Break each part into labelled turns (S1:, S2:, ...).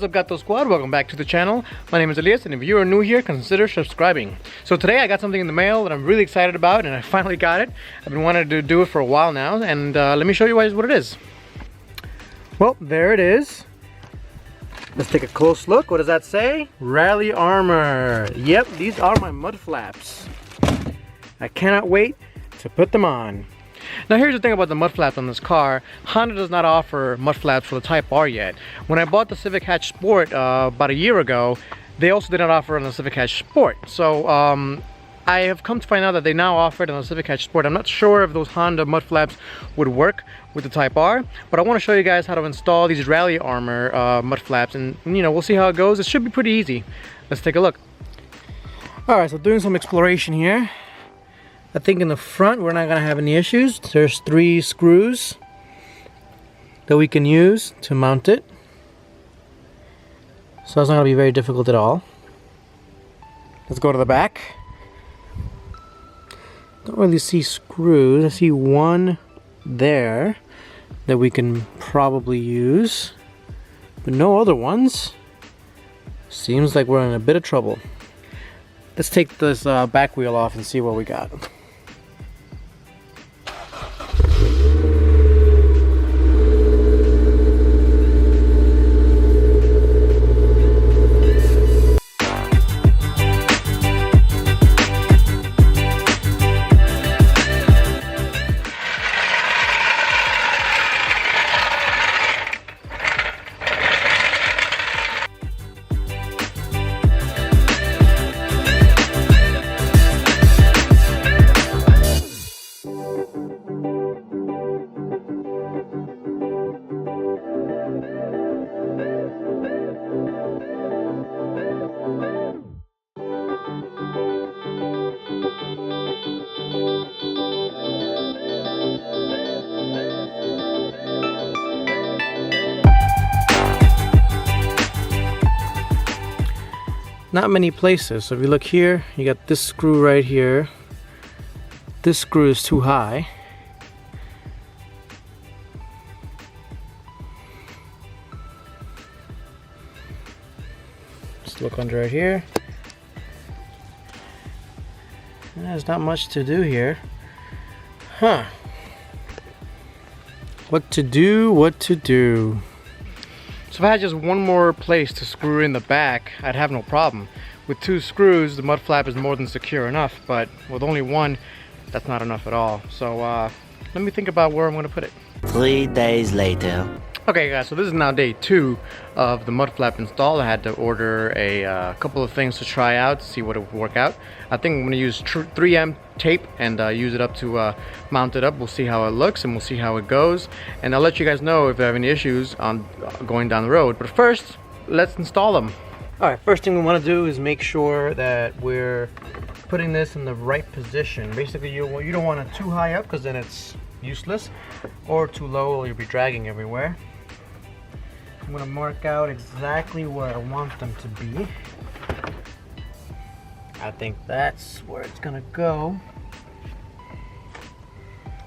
S1: What's up, Gato Squad? Welcome back to the channel. My name is Elias, and if you are new here, consider subscribing. So today I got something in the mail that I'm really excited about, and I finally got it. I've been wanting to do it for a while now, and let me show you guys what it is. Well, there it is. Let's take a close look. What does that say? Rallyarmor. Yep, these are my mud flaps. I cannot wait to put them on. Now here's the thing about the mud flaps on this car. Honda does not offer mud flaps for the Type R yet. When I bought the Civic Hatch Sport about a year ago, they also did not offer on the Civic Hatch Sport. So I have come to find out that they now offer it on the Civic Hatch Sport. I'm not sure if those Honda mud flaps would work with the Type R, but I want to show you guys how to install these Rallyarmor mud flaps, and you know, we'll see how it goes. It should be pretty easy. Let's take a look. Alright, so doing some exploration here. I think in the front we're not going to have any issues. There's 3 screws that we can use to mount it. So it's not going to be very difficult at all. Let's go to the back. Don't really see screws. I see one there that we can probably use, but no other ones. Seems like we're in a bit of trouble. Let's take this back wheel off and see what we got. Not many places. So if you look here, you got this screw right here. This screw is too high. Just look under right here. There's not much to do here. Huh. What to do, what to do. So if I had just one more place to screw in the back, I'd have no problem. With 2 screws, the mud flap is more than secure enough, but with only one, that's not enough at all. So let me think about where I'm going to put it.
S2: 3 days later. Okay
S1: guys, so this is now day 2 of the mud flap install. I had to order a couple of things to try out to see what it would work out. I think I'm going to use 3M tape and use it up to mount it up. We'll see how it looks and we'll see how it goes. And I'll let you guys know if I have any issues on going down the road. But first, let's install them. Alright, first thing we want to do is make sure that we're putting this in the right position. Basically, you don't want it too high up because then it's useless, or too low or you'll be dragging everywhere. I'm going to mark out exactly where I want them to be. I think that's where it's going to go.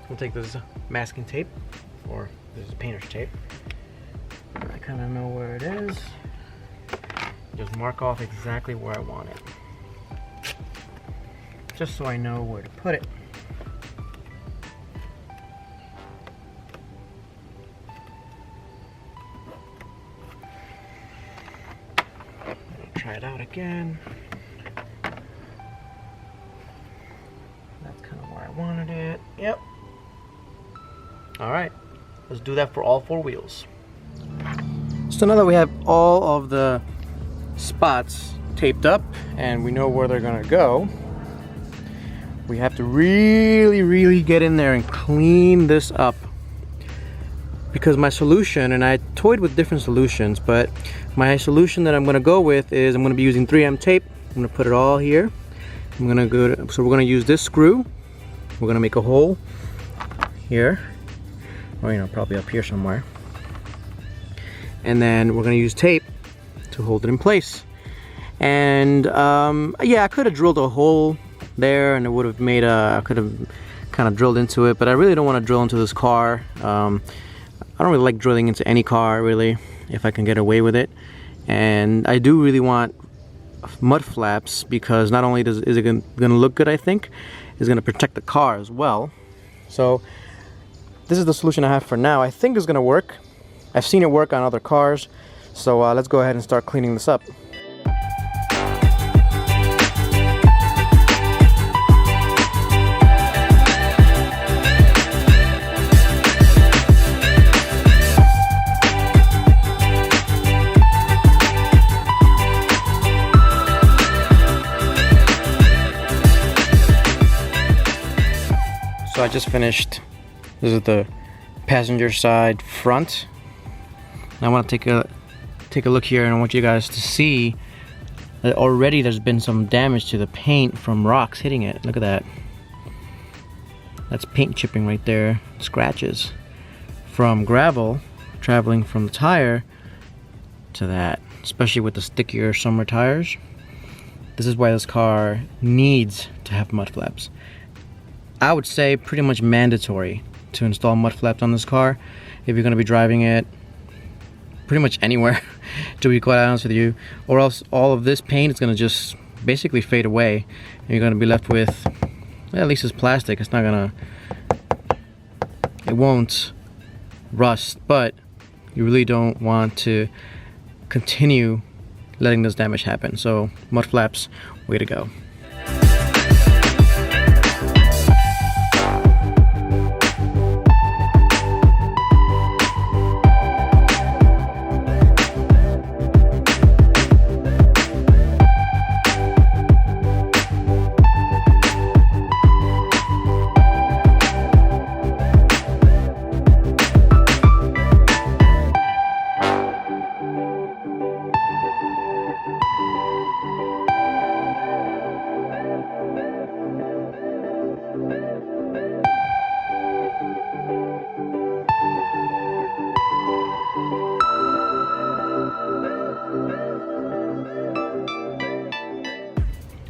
S1: We'll take this masking tape, or this is painter's tape. I kind of know where it is. Just mark off exactly where I want it, just so I know where to put it. Try it out again. That's kind of where I wanted it. Yep. Alright, let's do that for all 4 wheels. So now that we have all of the spots taped up and we know where they're gonna go, we have to really get in there and clean this up. Because my solution, and I toyed with different solutions, but my solution that I'm going to go with is I'm going to be using 3M tape. I'm going to put it all here. So we're going to use this screw. We're going to make a hole here, or you know, probably up here somewhere. And then we're going to use tape to hold it in place. And yeah, I could have drilled a hole there, and it would have made I could have kind of drilled into it, but I really don't want to drill into this car. I don't really like drilling into any car, really, if I can get away with it. And I do really want mud flaps because not only is it gonna look good, I think it's gonna protect the car as well. So this is the solution I have for now. I think it's gonna work. I've seen it work on other cars. So let's go ahead and start cleaning this up. So I just finished. This is the passenger side front. And I want to take a look here, and I want you guys to see that already there's been some damage to the paint from rocks hitting it. Look at that. That's paint chipping right there. Scratches from gravel traveling from the tire to that, especially with the stickier summer tires. This is why this car needs to have mud flaps. I would say pretty much mandatory to install mud flaps on this car if you're going to be driving it pretty much anywhere, to be quite honest with you, or else all of this paint is going to just basically fade away and you're going to be left with, well, at least it's plastic. It's not going to, it won't rust, but you really don't want to continue letting this damage happen. So mud flaps, way to go.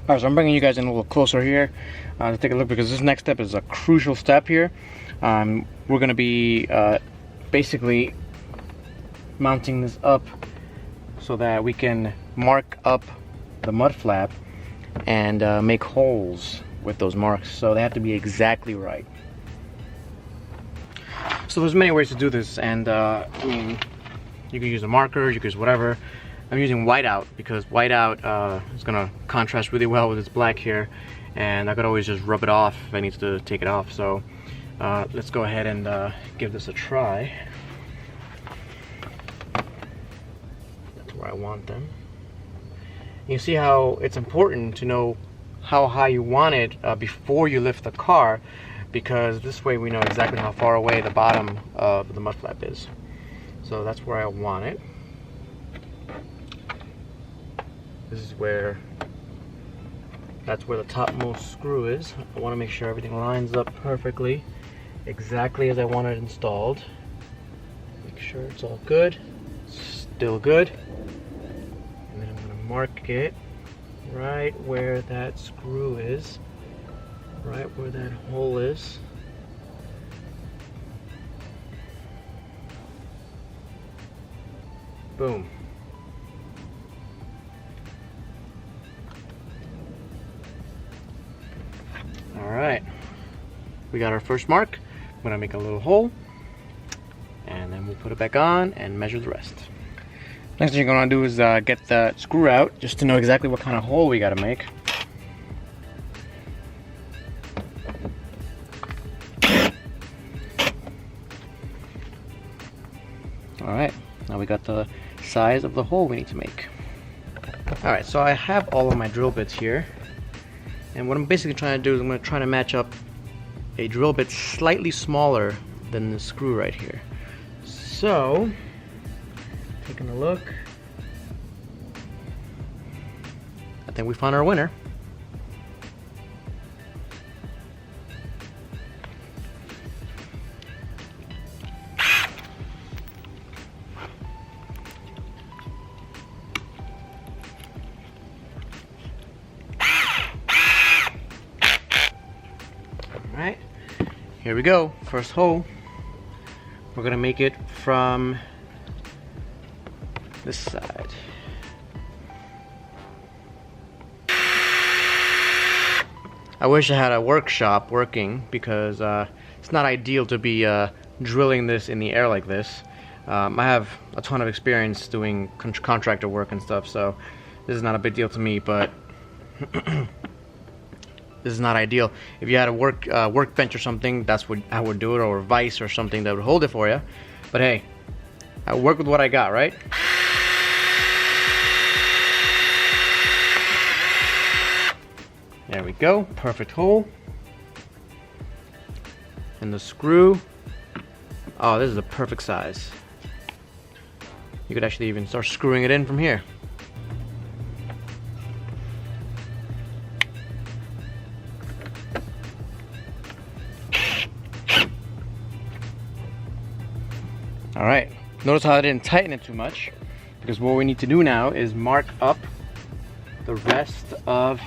S1: Alright, so I'm bringing you guys in a little closer here to take a look, because this next step is a crucial step here. We're going to be basically mounting this up so that we can mark up the mud flap and make holes with those marks, so they have to be exactly right. So there's many ways to do this, and I mean, you can use a marker, you can use whatever. I'm using whiteout because whiteout is gonna contrast really well with this black here, and I could always just rub it off if I need to take it off. So let's go ahead and give this a try. That's where I want them. You see how it's important to know how high you want it before you lift the car, because this way we know exactly how far away the bottom of the mud flap is. So that's where I want it. This is where, that's where the topmost screw is. I want to make sure everything lines up perfectly, exactly as I want it installed. Make sure it's all good, still good. And then I'm going to mark it right where that screw is, right where that hole is. Boom. Alright, we got our first mark. I'm going to make a little hole, and then we'll put it back on and measure the rest. Next thing you're going to do is get the screw out, just to know exactly what kind of hole we got to make. Alright, now we got the size of the hole we need to make. Alright, so I have all of my drill bits here. And what I'm basically trying to do is I'm going to try to match up a drill bit slightly smaller than the screw right here. So, taking a look, I think we found our winner. Alright, here we go. First hole. We're gonna make it from this side. I wish I had a workshop working, because it's not ideal to be drilling this in the air like this. I have a ton of experience doing contractor work and stuff, so this is not a big deal to me, but this is not ideal. If you had a workbench or something, that's what I would do it, or a vise or something that would hold it for you. But hey, I work with what I got, right? There we go, perfect hole. And the screw, oh, this is a perfect size. You could actually even start screwing it in from here. All right, notice how I didn't tighten it too much, because what we need to do now is mark up the rest of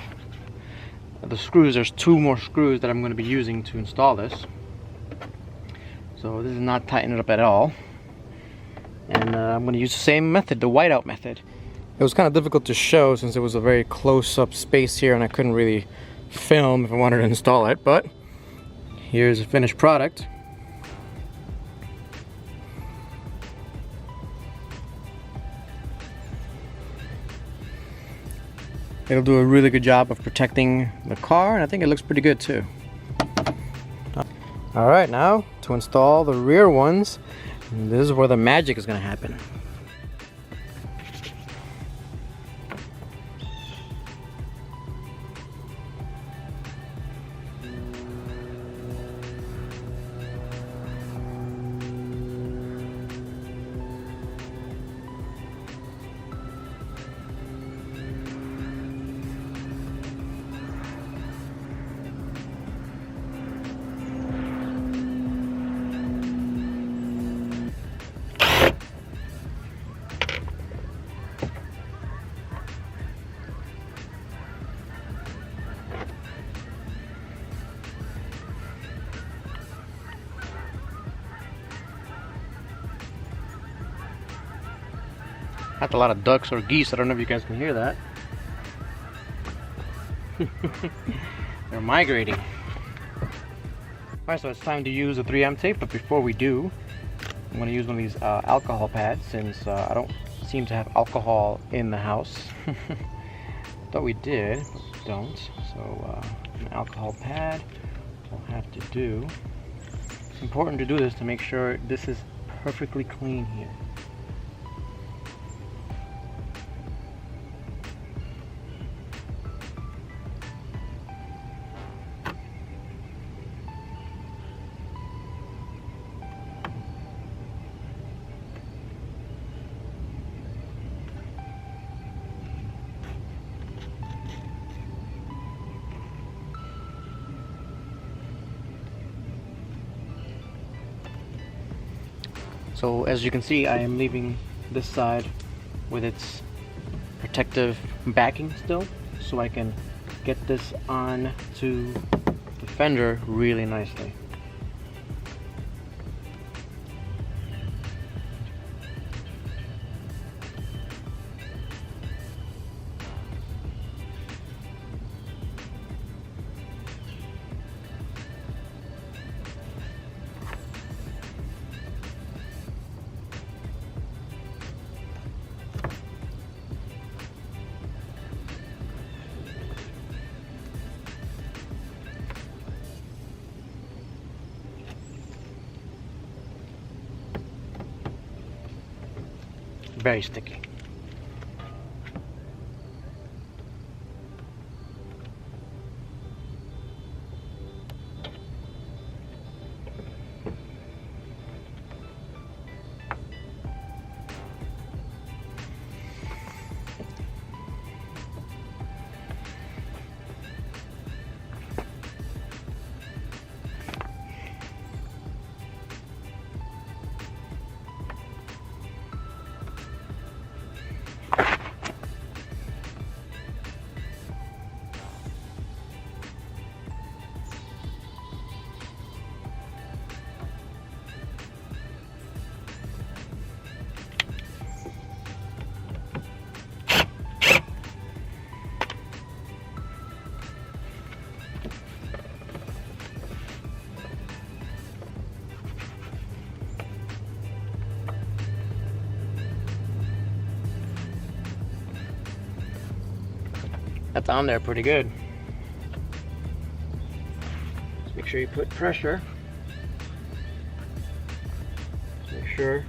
S1: the screws. There's 2 more screws that I'm going to be using to install this. So this is not tightening it up at all. And I'm going to use the same method, the whiteout method. It was kind of difficult to show since it was a very close-up space here and I couldn't really film if I wanted to install it, but here's the finished product. It'll do a really good job of protecting the car, and I think it looks pretty good too. Alright, now to install the rear ones, this is where the magic is going to happen. That's a lot of ducks or geese. I don't know if you guys can hear that. They're migrating. Alright, so it's time to use the 3M tape, but before we do, I'm going to use one of these alcohol pads, since I don't seem to have alcohol in the house. Thought we did, but we don't. So an alcohol pad we'll have to do. It's important to do this to make sure this is perfectly clean here. So as you can see, I am leaving this side with its protective backing still, so I can get this on to the fender really nicely. Very sticky. That's on there pretty good. Just make sure you put pressure. Just make sure.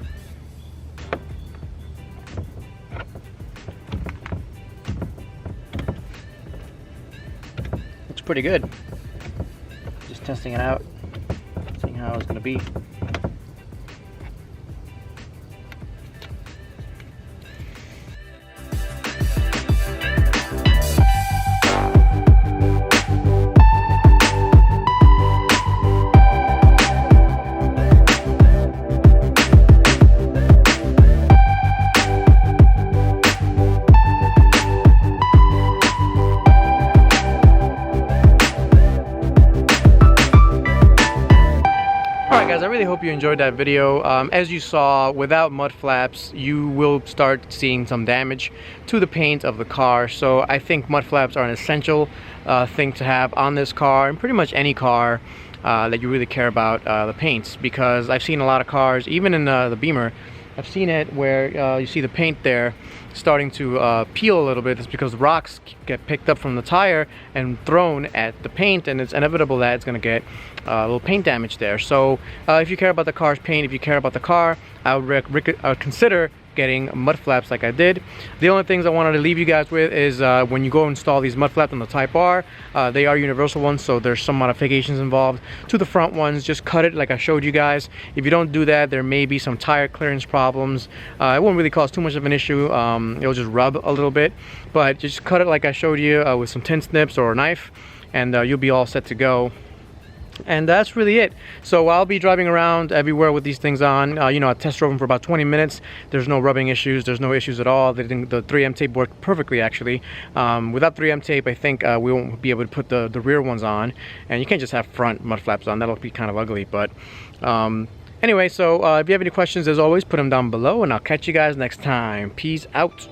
S1: Looks pretty good. Just testing it out, seeing how it's gonna be. Guys, I really hope you enjoyed that video. As you saw, without mud flaps, you will start seeing some damage to the paint of the car. So I think mud flaps are an essential thing to have on this car, and pretty much any car that you really care about the paints, because I've seen a lot of cars, even in the Beamer, I've seen it where you see the paint there starting to peel a little bit. It's because rocks get picked up from the tire and thrown at the paint, and it's inevitable that it's going to get a little paint damage there. So if you care about the car's paint, if you care about the car, I would consider getting mud flaps like I did. The only things I wanted to leave you guys with is when you go install these mud flaps on the Type R, they are universal ones, so there's some modifications involved to the front ones. Just cut it like I showed you guys. If you don't do that, there may be some tire clearance problems. It won't really cause too much of an issue. It'll just rub a little bit, but just cut it like I showed you with some tin snips or a knife, and you'll be all set to go. And that's really it. So I'll be driving around everywhere with these things on. You know, I test drove them for about 20 minutes. There's no rubbing issues. There's no issues at all. The 3M tape worked perfectly, actually. Without 3M tape, I think we won't be able to put the rear ones on. And you can't just have front mud flaps on. That'll be kind of ugly. But anyway, so if you have any questions, as always, put them down below, and I'll catch you guys next time. Peace out.